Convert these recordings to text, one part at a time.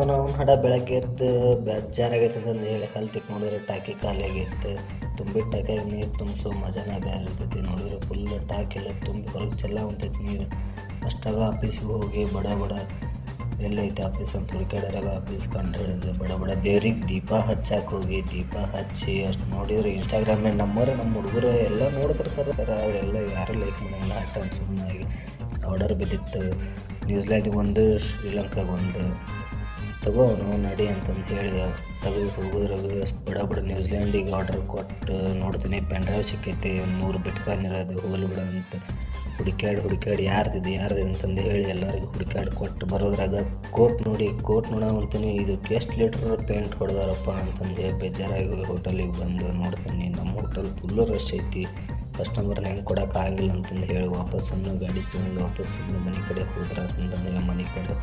ನಾವು ಹಡ ಬೆಳಗ್ಗೆ ಎದ್ದು ಬೇಜಾರಾಗೈತೆ ಅಂತಂದು ಹೇಳಿ ಹಲ್ತಿಕ್ ನೋಡಿದ್ರೆ ಟಾಕಿ ಖಾಲಿ ಆಗೈತೆ. ತುಂಬಿದ ಟಾಕಿಯಾಗ ನೀರು ತುಂಬಿಸೋ ಮಜಾನ ಬೇರೆ ಇರ್ತೈತಿ. ನೋಡಿದ್ರೆ ಫುಲ್ ಟಾಕಿ ಎಲ್ಲ ತುಂಬಿ ಹೊರಗೆ ಚೆಲ್ಲ ಹೊಂಟೈತಿ ನೀರು. ಅಷ್ಟಾಗ ಆಫೀಸಿಗೆ ಹೋಗಿ ಬಡ ಬಡ ಎಲ್ಲೈತೆ ಆಫೀಸ್ ಅಂತ ಹುಡುಕಾಡ್ಯಾಗ ಆಫೀಸ್ ಕಂಡು ಹಿಡಿದು ಬಡ ಬಡ ದೇವ್ರಿಗೆ ದೀಪ ಹಚ್ಚಕ್ಕೆ ಹೋಗಿ ದೀಪ ಹಚ್ಚಿ ಅಷ್ಟು ನೋಡಿದ್ರೆ ಇನ್ಸ್ಟಾಗ್ರಾಮ್ನಾಗ ನಮ್ಮ ಹುಡುಗರು ಎಲ್ಲ ನೋಡ್ತಿರ್ತಾರೆ. ಅವರೆಲ್ಲ ಯಾರೂ ಲೈಕ್ ಮಾಡಲ್ಲ. ಆ ಟೈಮ್ ಸುಮ್ಮನಾಗಿ ಆರ್ಡರ್ ಬಿದ್ದಿತ್ತು. ನ್ಯೂಜಿಲ್ಯಾಂಡಿಗೆ ಒಂದು, ಶ್ರೀಲಂಕಾಗೆ ಒಂದು. ತಗೋ ನಡಿ ಅಂತಂದು ಹೇಳಿ ತೆಗೆದು ಹೋಗೋದ್ರಾಗ ಬಡ ಬಡ ನ್ಯೂಜಿಲ್ಯಾಂಡಿಗೆ ಆರ್ಡರ್ ಕೊಟ್ಟು ನೋಡ್ತೀನಿ ಪೆನ್ ಡ್ರೈವ್ ಸಿಕ್ಕೈತಿ. 100 ಬಿಟ್ಕಾಯಿನ್ ಇರೋದು ಹೋಗ್ಲಿ ಬಿಡ ಅಂತ ಹುಡುಕ್ಯಾಡಿ ಯಾರ್ದಿದೆ ಅಂತಂದು ಹೇಳಿ ಎಲ್ಲರಿಗೂ ಹುಡುಕ್ಯಾಡಿ ಕೊಟ್ಟು ಬರೋದ್ರಾಗ ಕೋಟ್ ನೋಡ ಅಂತೀನಿ. ಇದಕ್ಕೆ ಎಷ್ಟು ಲೀಟ್ರ್ ಪೇಂಟ್ ಹೊಡೆದಾರಪ್ಪ ಅಂತಂದು ಹೇಳಿ ಬೇಜಾರಾಗಿ ಹೋಟೆಲಿಗೆ ಬಂದು ನೋಡ್ತೀನಿ. ನಮ್ಮ ಹೋಟೆಲ್ ಫುಲ್ಲು ರಶ್ ಐತಿ. ಕಸ್ಟಮರ್ನ ಹೆಂಗೆ ಕೊಡೋಕೆ ಆಗಿಲ್ಲ ಅಂತಂದು ಹೇಳಿ ವಾಪಸ್ಸನ್ನು ಗಾಡಿ ತೊಗೊಂಡು ವಾಪಸ್ಸನ್ನು ಮನೆ ಕಡೆ ಹೋದ್ರೆ ಅಂತಂದರೆ ಮನೆ ಕಡೆ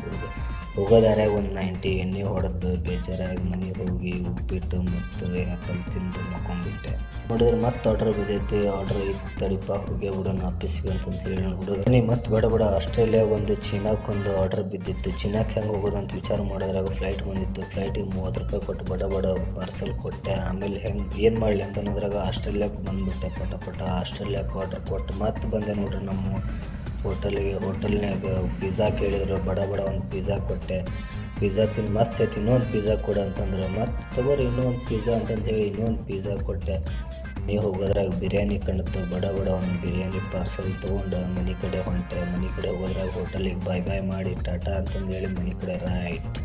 ಹೋಗೋದಾರ್ಯಾಗ ಒಂದು 90 ಎಣ್ಣೆ ಹೊಡೆದು ಬೇಜಾರಾಗಿ ಮನೆಗೆ ಹೋಗಿ ಉಪ್ಪಿಟ್ಟು ಮತ್ತು ಆ್ಯಪಲ್ ತಿಂದು ಮಕ್ಕೊಂಡ್ಬಿಟ್ಟೆ. ನೋಡಿದ್ರೆ ಮತ್ತೆ ಆರ್ಡ್ರ್ ಬಿದ್ದೈತಿ. ಆರ್ಡ್ರ್ ಇತ್ತು ತಡಿಪ ಹೋಗಿ ಬಿಡೋಣ ಆಫೀಸಿಗೆ ಅಂತಂದು ಹೇಳಿ ಹುಡುಗ ಮತ್ತೆ ಬಡ ಆಸ್ಟ್ರೇಲಿಯಾಗ ಒಂದು ಚೀನಾಕ್ಕೊಂದು ಆರ್ಡ್ರ್ ಬಿದ್ದಿತ್ತು. ಚೀನಾಕ್ಕೆ ಹೆಂಗೆ ಹೋಗೋದಂತ ವಿಚಾರ ಮಾಡಿದ್ರಾಗ ಫ್ಲೈಟ್ ಬಂದಿತ್ತು. ಫ್ಲೈಟಿಗೆ 30 ರೂಪಾಯಿ ಕೊಟ್ಟು ಬಡ ಪಾರ್ಸಲ್ ಕೊಟ್ಟೆ. ಆಮೇಲೆ ಏನು ಮಾಡಲಿ ಅಂತ ಅನ್ನೋದ್ರಾಗ ಆಸ್ಟ್ರೇಲಿಯಾಕ್ಕೆ ಬಂದುಬಿಟ್ಟೆ. ಪಟ ಆಸ್ಟ್ರೇಲಿಯಾಕ್ಕೆ ಆರ್ಡ್ರ್ ಕೊಟ್ಟು ಮತ್ತೆ ಬಂದೆ ನೋಡ್ರಿ ನಮ್ಮ ಹೋಟೆಲ್ನಾಗ ಪಿಜ್ಜಾ ಕೇಳಿದ್ರು. ಬಡ ಒಂದು ಪಿಜ್ಜಾ ಕೊಟ್ಟೆ. ಪಿಜ್ಜಾ ತಿಂದು ಮಸ್ತ್ ಐತಿ, ಇನ್ನೊಂದು ಪಿಜ್ಜಾ ಕೊಡು ಅಂತಂದ್ರೆ ಮತ್ತೆ ತಗೋರಿ ಇನ್ನೊಂದು ಪಿಜ್ಜಾ ಅಂತಂದು ಹೇಳಿ ಇನ್ನೊಂದು ಪಿಜ್ಜಾ ಕೊಟ್ಟೆ. ನೀವು ಹೋಗೋದ್ರಾಗ ಬಿರಿಯಾನಿ ಕಾಣುತ್ತೆ. ಬಡ ಒಂದು ಬಿರಿಯಾನಿ ಪಾರ್ಸಲ್ ತೊಗೊಂಡು ಮನೆ ಕಡೆ ಹೊಂಟೆ. ಮನೆ ಕಡೆ ಹೋಗೋದ್ರಾಗ ಹೋಟೆಲಿಗೆ ಬಾಯ್ ಮಾಡಿ ಟಾಟಾ ಅಂತಂದು ಹೇಳಿ ಮನೆ ಕಡೆ ರೈಟ್.